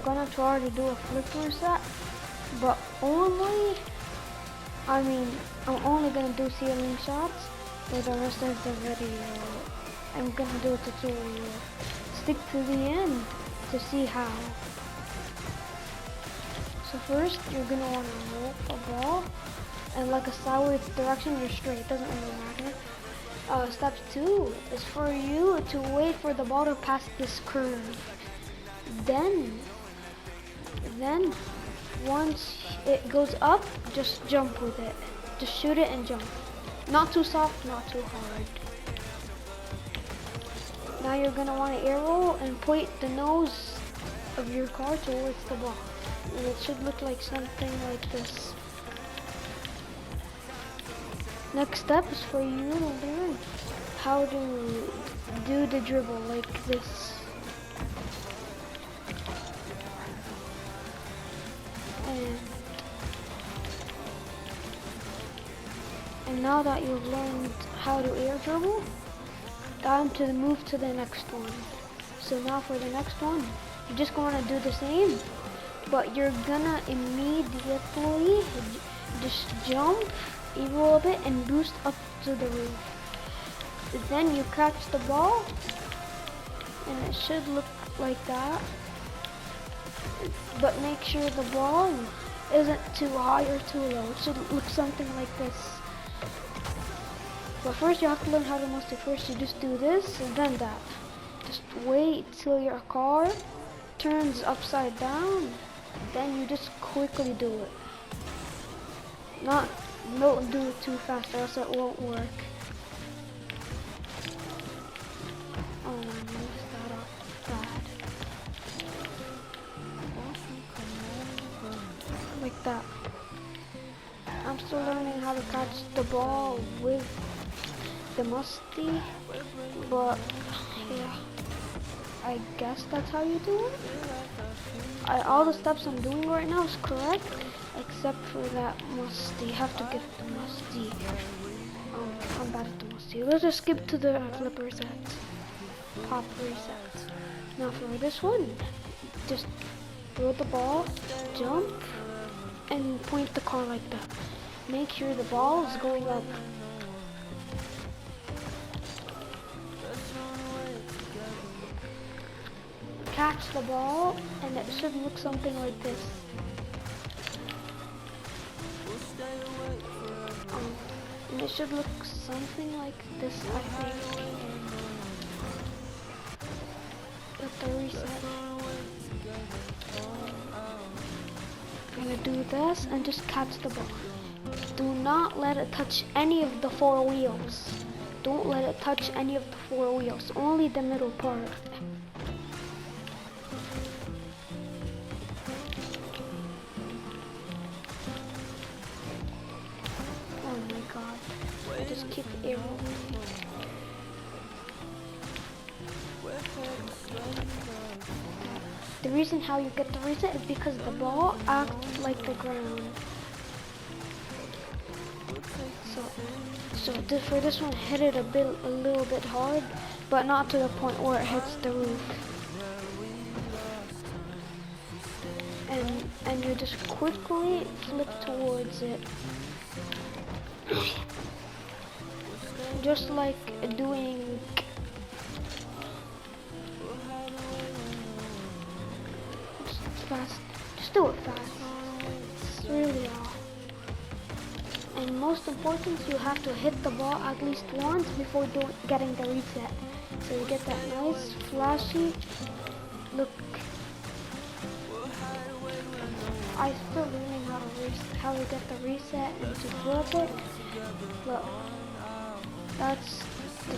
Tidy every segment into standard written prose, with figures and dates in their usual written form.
gonna try to do a flipper set, but I'm only gonna do ceiling shots for the rest of the video. I'm gonna do a tutorial. Stick to the end to see how. So first, you're gonna wanna roll a ball, and like a sideways direction, you're straight, doesn't really matter. Step 2 is for you to wait for the ball to pass this curve. Then once it goes up, just jump with it. Just shoot it and jump. Not too soft, not too hard. Now you're gonna want to arrow and point the nose of your car towards the ball. And it should look like something like this. Next step is for you to learn how to do the dribble like this. And now that you've learned how to air dribble, time to move to the next one. So now for the next one, you're just going to do the same, but you're gonna immediately just jump a little bit and boost up to the roof. Then you catch the ball, and it should look like that. But make sure the ball isn't too high or too low. It should look something like this. But first you have to learn how to must do. First you just do this and then that. Just wait till your car turns upside down. Then you just quickly do it. Don't do it too fast or else it won't work. Oh, I messed that up bad. Like that. I'm still learning how to catch the ball with the musty, but yeah, I guess that's how you do it. All the steps I'm doing right now is correct, except for that musty. You have to get the musty. I'm bad at the musty. Let's just skip to the flipper set. Pop reset. Now for this one, just throw the ball, jump, and point the car like that. Make sure the ball is going up. Catch the ball, and it should look something like this. And it should look something like this, I think. Get the reset. I'm gonna do this and just catch the ball. Do not let it touch any of the 4 wheels. Don't let it touch any of the 4 wheels, only the middle part. Oh my god, I just keep arrowing. The reason how you get the reset is because the ball acts like the ground. So for this one, hit it a little bit hard, but not to the point where it hits the roof. And you just quickly flip towards it, just like doing. Fast. Just do it fast. It's really all. And most important, you have to hit the ball at least once before getting the reset. So you get that nice flashy look. I'm still learning how to get the reset and to flip it. Look, that's the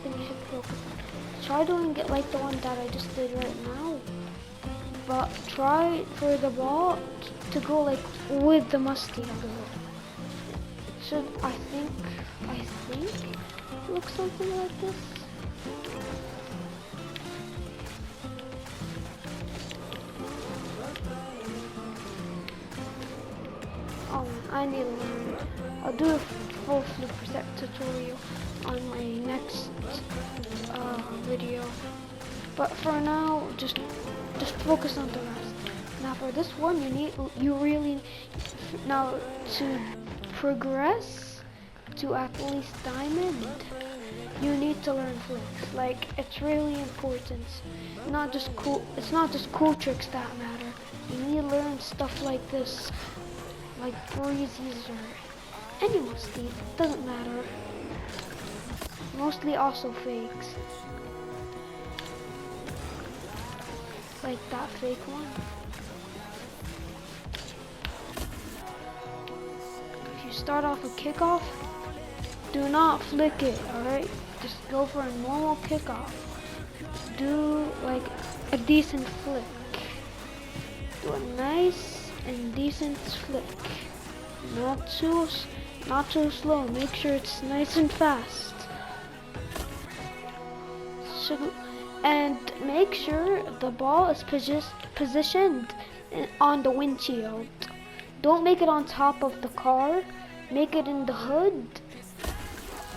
thing you should focus on. Try doing it like the one that I just did right now, but try for the ball to go like with the musty. Should I think look something like this. Oh, I need to learn. I'll do a full flipper set tutorial on my next video. But for now, just just focus on the rest. Now for this one, you really, now to progress to at least diamond, you need to learn flicks. Like, it's really important. It's not just cool tricks that matter. You need to learn stuff like this, like breezes or any mostly. It doesn't matter. Mostly also fakes. Like that fake one. If you start off a kickoff, do not flick it, alright? Just go for a normal kickoff. Do like a decent flick. Do a nice and decent flick. Not too slow. Make sure it's nice and fast. And make sure the ball is positioned on the windshield. Don't make it on top of the car. Make it in the hood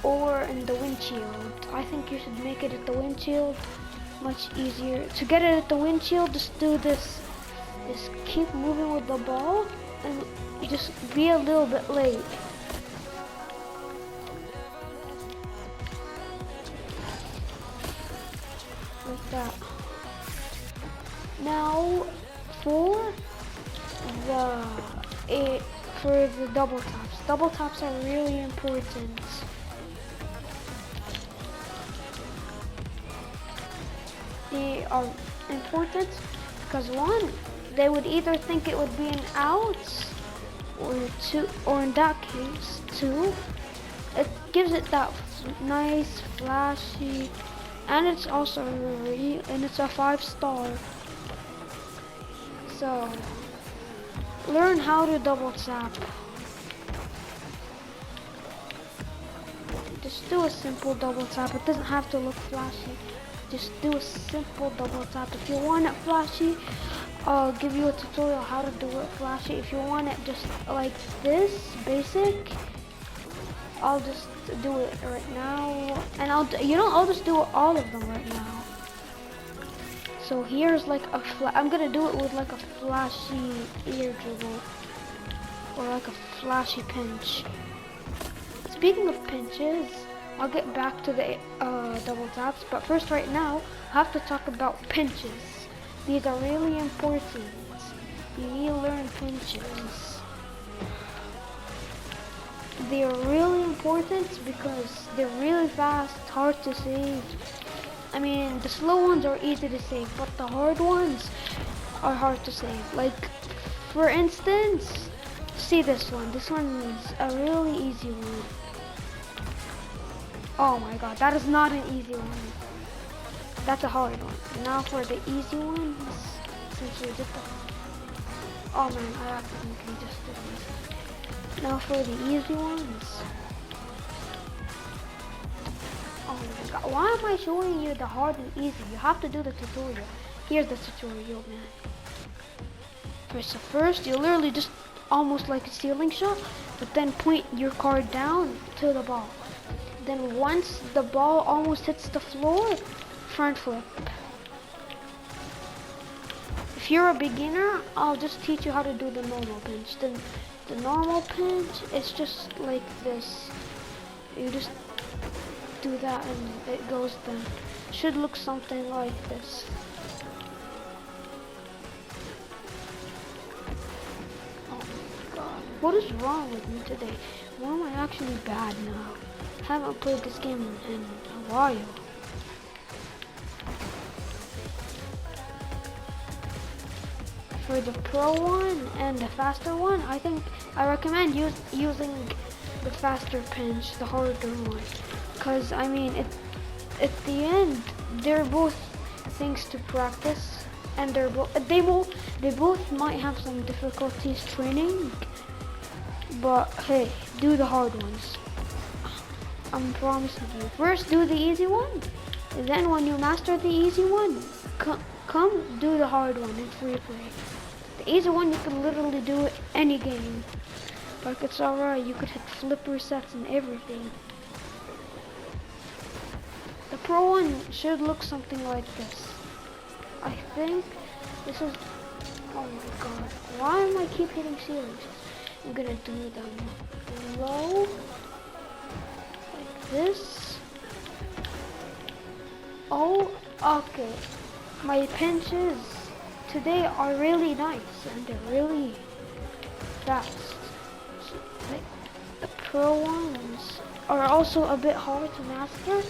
or in the windshield. I think you should make it at the windshield. Much easier. To get it at the windshield, just do this. Just keep moving with the ball and you just be a little bit late. Like that. Now for the double taps. Double taps are really important. They are important because one, they would either think it would be an out, or two, or in that case, two, it gives it that nice, flashy, and it's also and it's a 5-star. So learn how to double tap. Just do a simple double tap. It doesn't have to look flashy. Just do a simple double tap. If you want it flashy, I'll give you a tutorial how to do it flashy. If you want it just like this, basic, I'll just do it right now. And I'll just do all of them right now. So here's like I'm gonna do it with like a flashy ear dribble. Or like a flashy pinch. Speaking of pinches, I'll get back to the double taps, but first right now, I have to talk about pinches. These are really important. You need to learn pinches. They are really important because they're really fast, hard to save. I mean, the slow ones are easy to save, but the hard ones are hard to save. Like, for instance, see this one. This one is a really easy one. Oh my god, that is not an easy one. That's a hard one. Now for the easy ones, since we did the... Oh man, I accidentally just did this. Now for the easy ones. Oh my god, why am I showing you the hard and easy? You have to do the tutorial. Here's the tutorial, man. First, you literally just almost like a ceiling shot, but then point your card down to the ball. Then once the ball almost hits the floor, front flip. If you're a beginner, I'll just teach you how to do the normal pinch. The normal pinch is just like this. You just do that and it goes then. Should look something like this. Oh my god. What is wrong with me today? Why am I actually bad now? I haven't played this game in a while. For the pro one and the faster one, I recommend using the faster pinch, the harder one. Cause I mean, at the end, they're both things to practice, and they both might have some difficulties training. But hey, do the hard ones. I'm promising you. First, do the easy one. And then when you master the easy one, come do the hard one in free play. The easy one, you can literally do it any game. Like, it's alright, you could hit flipper sets and everything. The pro one should look something like this. I think This is, oh my god. Why am I keep hitting ceilings? I'm gonna do them low, like this. Oh, okay. My pinches today are really nice and they're really fast. So, like, the pro ones are also a bit hard to master.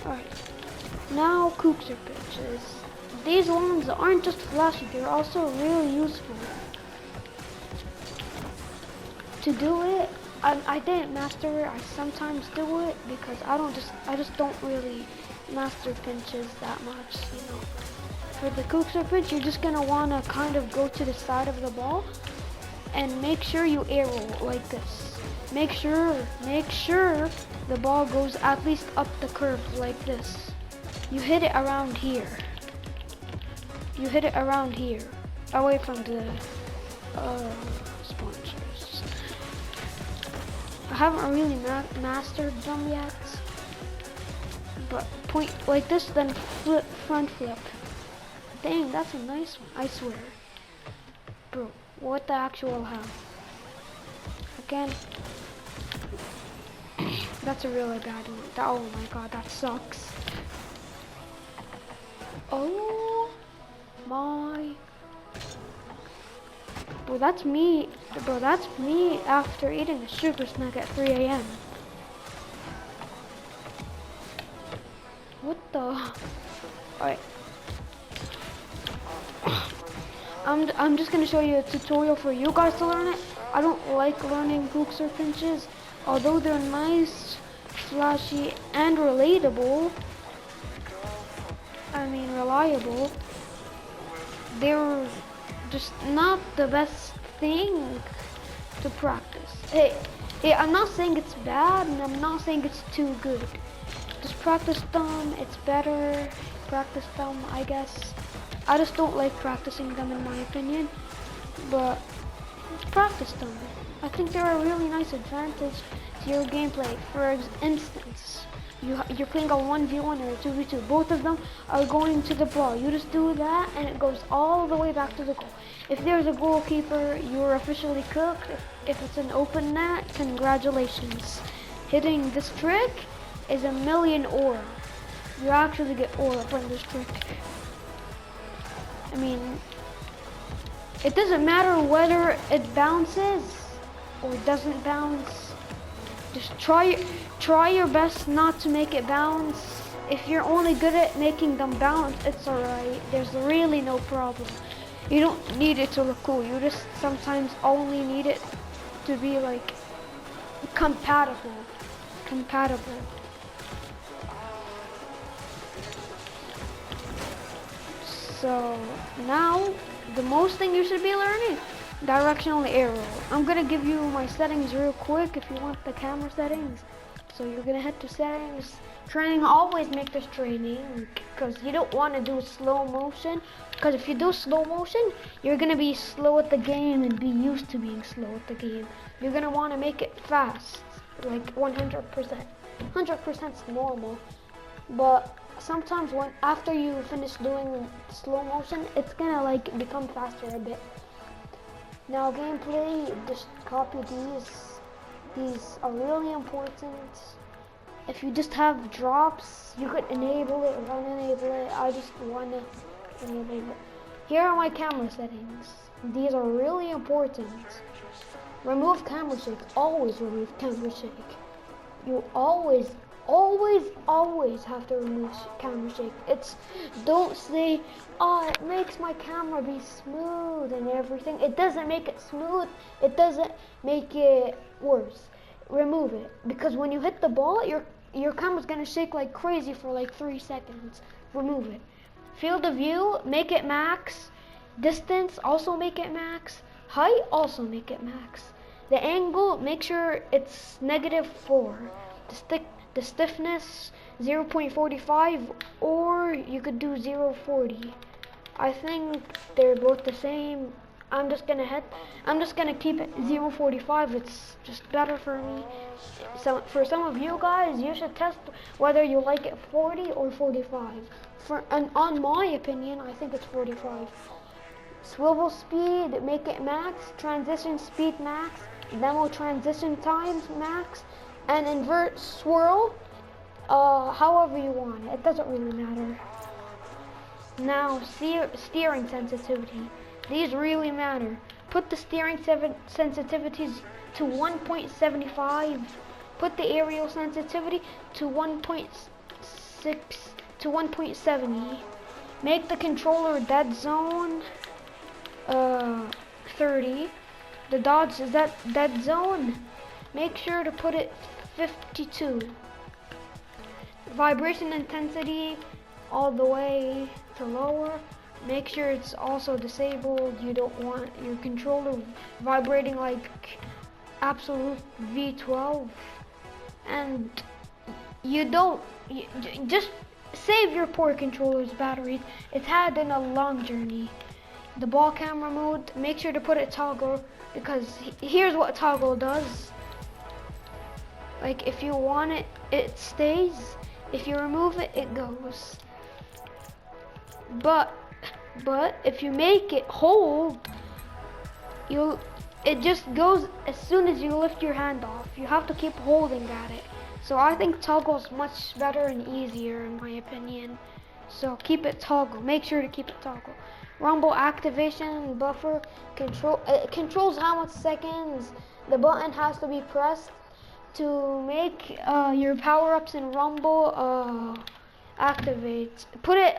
Alright, now Cookser pitches. These ones aren't just flashy, they're also really useful. To do it, I didn't master it. I sometimes do it because I just don't really master pinches that much, you know. For the Cookser pitch, you're just gonna wanna kind of go to the side of the ball and make sure you arrow like this. Make sure the ball goes at least up the curve like this. You hit it around here. You hit it around here, away from the sponsors. I haven't really mastered them yet, but point like this, then flip, front flip. Dang, that's a nice one, I swear. Bro, what the actual hell? Again, that's a really bad one. Oh my god, that sucks. Oh my. Bro, that's me after eating a sugar snack at 3 a.m. What the? Alright. I'm just gonna show you a tutorial for you guys to learn it. I don't like learning Cookser pinches, although they're nice, flashy, and relatable. I mean reliable. They're just not the best thing to practice. Hey, I'm not saying it's bad, and I'm not saying it's too good. Just practice them, it's better. Practice them, I guess. I just don't like practicing them in my opinion, but practice them. I think they're a really nice advantage to your gameplay. For instance, you're playing a 1v1 or a 2v2. Both of them are going to the ball. You just do that and it goes all the way back to the goal. If there's a goalkeeper, you're officially cooked. If it's an open net, congratulations. Hitting this trick is a million ore. You actually get ore from this trick. I mean, it doesn't matter whether it bounces or doesn't bounce. Just try your best not to make it bounce. If you're only good at making them bounce, it's alright. There's really no problem. You don't need it to look cool. You just sometimes only need it to be like compatible. So now, the most thing you should be learning, directional arrow. I'm gonna give you my settings real quick if you want the camera settings. So you're gonna head to settings. Training, always make this training because you don't want to do slow motion. Because if you do slow motion, you're gonna be slow at the game and be used to being slow at the game. You're gonna want to make it fast, like 100%. 100% is normal, but sometimes after you finish doing slow motion, it's gonna like become faster a bit. Now gameplay, just copy these. These are really important. If you just have drops, you could enable it or unenable it. I just wanna enable it. Here are my camera settings. These are really important. Remove camera shake. Always remove camera shake. You always have to remove camera shake. Don't say, oh, it makes my camera be smooth and everything. It doesn't make it smooth. It doesn't make it worse. Remove it, because when you hit the ball, your camera's gonna shake like crazy for like 3 seconds. Remove it. Field of view, make it max. Distance, also make it max. Height, also make it max. The angle, make sure it's -4. The stiffness, 0.45, or you could do 0.40. I think they're both the same. I'm just gonna keep it 0.45. It's just better for me. So for some of you guys, you should test whether you like it 40 or 45. and on my opinion, I think it's 45. Swivel speed, make it max. Transition speed max. Demo transition times max. And invert swirl, however you want it. It doesn't really matter. Now, steering sensitivity. These really matter. Put the steering sensitivities to 1.75. Put the aerial sensitivity to 1.6 to 1.70. Make the controller dead zone 30. The dodge is that dead zone. Make sure to put it 52. Vibration intensity all the way to lower. Make sure it's also disabled. You don't want your controller vibrating like absolute V12. And just save your poor controller's batteries. It's had in a long journey. The ball camera mode, make sure to put it toggle, because here's what toggle does. Like, if you want it, it stays. If you remove it, it goes. But if you make it hold, it just goes as soon as you lift your hand off. You have to keep holding at it. So I think toggle is much better and easier in my opinion. So keep it toggle. Make sure to keep it toggle. Rumble activation buffer it controls how much seconds the button has to be pressed to make your power-ups in Rumble activate. Put it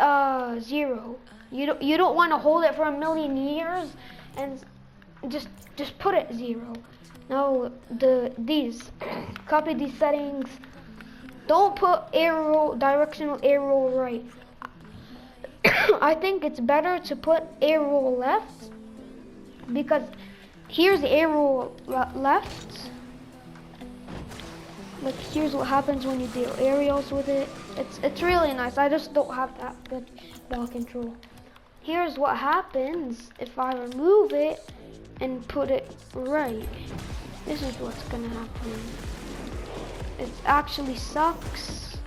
0. You don't want to hold it for a million years, and just put it 0. Now copy these settings. Don't put directional arrow right. I think it's better to put arrow left, because here's the arrow left. Like, here's what happens when you do aerials with it. It's really nice. I just don't have that good ball control. Here's what happens if I remove it and put it right. This is what's gonna happen. It actually sucks.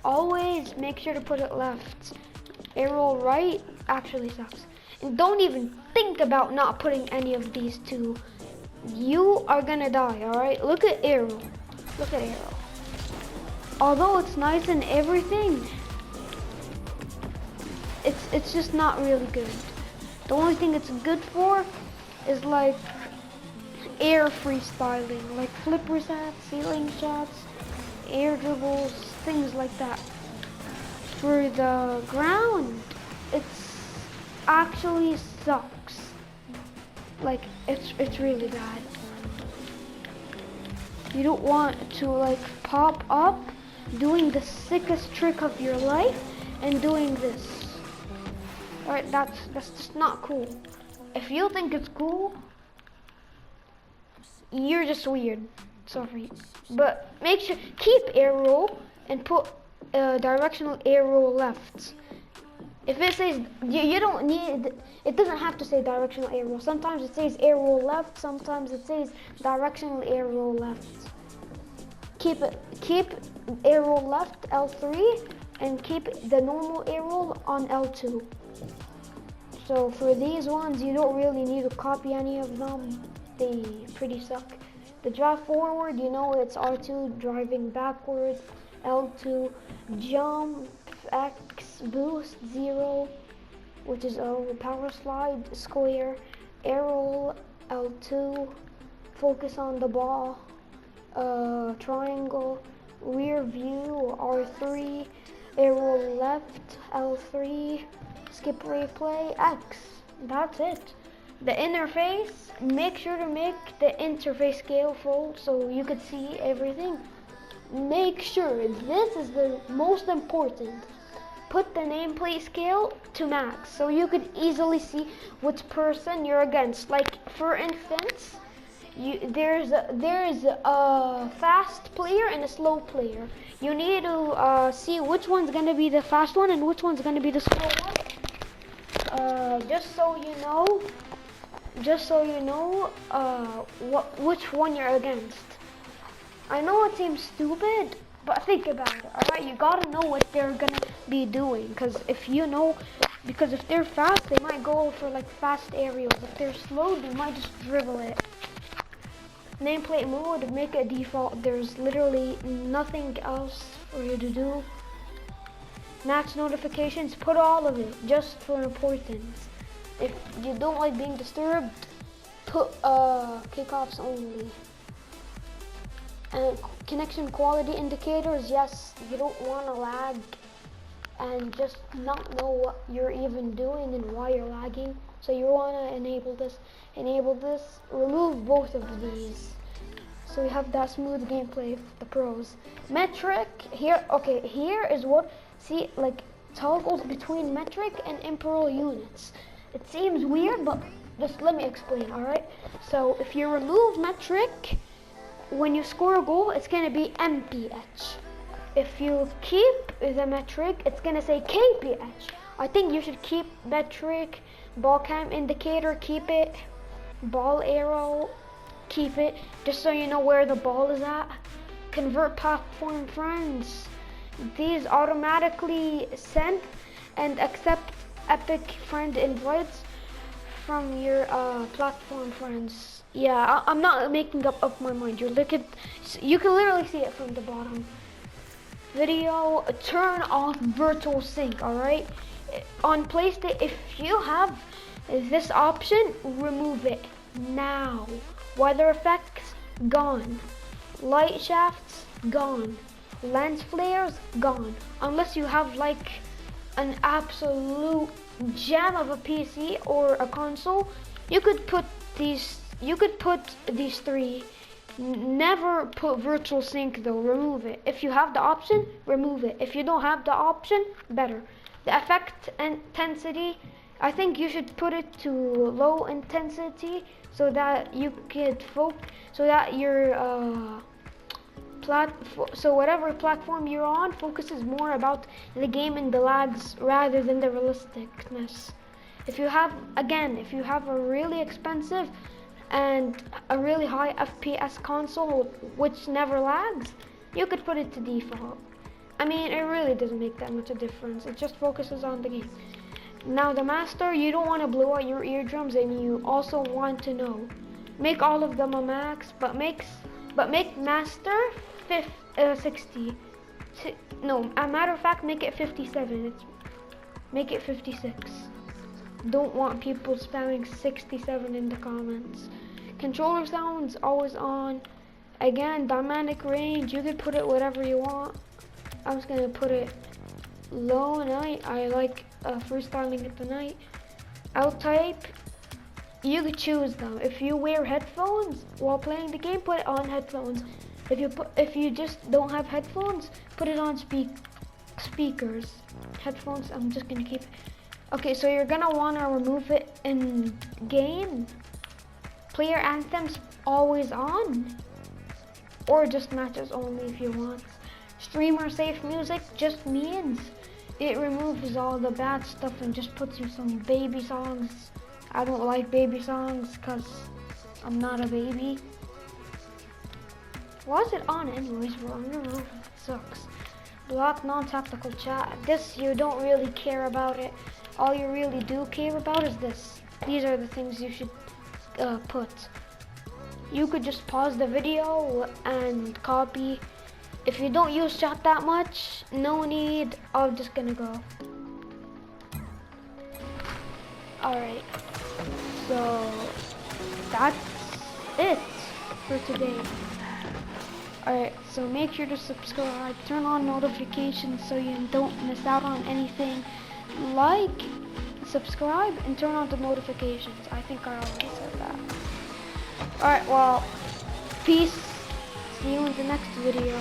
Always make sure to put it left. Arrow right actually sucks. And don't even think about not putting any of these two. You are gonna die, alright? Look at arrow. Look at arrow. Although it's nice and everything, it's just not really good. The only thing it's good for is like air freestyling, like flipper shots, ceiling shots, air dribbles, things like that. For the ground, it's actually sucks. Like, it's really bad. You don't want to like pop up doing the sickest trick of your life and doing this. Alright, that's just not cool. If you think it's cool, you're just weird. Sorry. But make sure, keep arrow and put directional arrow left. If it says, you don't need, it doesn't have to say directional arrow. Sometimes it says arrow left, sometimes it says directional arrow left. Keep arrow left L3 and keep the normal arrow on L2. So for these ones, you don't really need to copy any of them. They pretty suck. The drive forward, you know it's R2, driving backwards, L2, jump, X, boost, 0, which is power slide, square, arrow, L2, focus on the ball, triangle, rear view, R3, arrow left, L3, skip replay, X. That's it. The interface, make sure to make the interface scale full so you could see everything. Make sure, this is the most important, put the nameplate scale to max so you could easily see which person you're against. Like, for instance, there's a fast player and a slow player. You need to see which one's gonna be the fast one and which one's gonna be the slow one. Just so you know which one you're against. I know it seems stupid, but think about it, alright? You gotta know what they're gonna be doing. Because if they're fast, they might go for like fast aerials. If they're slow, they might just dribble it. Nameplate mode, make it default. There's literally nothing else for you to do. Match notifications, put all of it, just for importance. If you don't like being disturbed, put kickoffs only. And connection quality indicators, yes, you don't want to lag and just not know what you're even doing and why you're lagging. So you want to enable this, remove both of these. So we have that smooth gameplay for the pros. Metric, here is what, see, like toggles between metric and imperial units. It seems weird, but just let me explain, alright? So if you remove metric, when you score a goal, it's gonna be MPH. If you keep the metric, it's gonna say KPH. I think you should keep metric, ball cam indicator, keep it, ball arrow, keep it, just so you know where the ball is at. Convert platform friends. These automatically send and accept epic friend invites from your platform friends. Yeah, I'm not making up my mind. You can literally see it from the bottom. Video, turn off virtual sync, alright? On PlayStation, if you have this option, remove it now. Weather effects, gone. Light shafts, gone. Lens flares, gone. Unless you have like an absolute gem of a PC or a console, you could put these three. Never put virtual sync though, remove it. If you have the option, remove it. If you don't have the option, better. The effect intensity, I think you should put it to low intensity so that you could so that your so whatever platform you're on focuses more about the game and the lags rather than the realisticness. If you have a really expensive and a really high FPS console which never lags, you could put it to default. I mean, it really doesn't make that much a difference. It just focuses on the game. Now the master, you don't want to blow out your eardrums, and you also want to know. Make all of them a max, but make master 60. No, a matter of fact, make it 57. Make it 56. Don't want people spamming 67 in the comments. Controller sounds always on. Again, dynamic range, you could put it whatever you want. I'm just gonna put it low night. I like freestyling at the night. Out type, you could choose them. If you wear headphones while playing the game, put it on headphones. If you just don't have headphones, put it on speakers. Headphones, I'm just gonna keep it. Okay, so you're gonna wanna remove it in game. Player anthems always on, or just matches only if you want. Streamer safe music just means it removes all the bad stuff and just puts you some baby songs. I don't like baby songs because I'm not a baby. Why is it on anyways, bro? I don't know. It sucks. Block non-tactical chat. This, you don't really care about it. All you really do care about is this. These are the things you should put. You could just pause the video and copy. If you don't use chat that much, no need. I'm just gonna go. Alright. So that's it for today. Alright, so make sure to subscribe, turn on notifications so you don't miss out on anything. Like, subscribe, and turn on the notifications. I think I already said that. Alright, well, peace. See you in the next video.